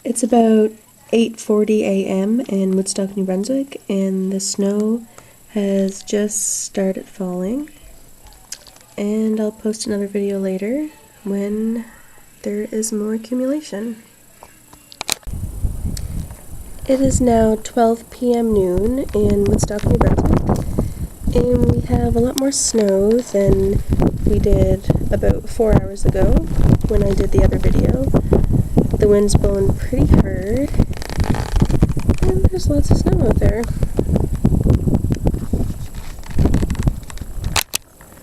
It's about 8:40 a.m. in Woodstock, New Brunswick, and the snow has just started falling. And I'll post another video later when there is more accumulation. It is now 12 p.m. noon in Woodstock, New Brunswick, and we have a lot more snow than we did about 4 hours ago when I did the other video. The wind's blowing pretty hard, and there's lots of snow out there.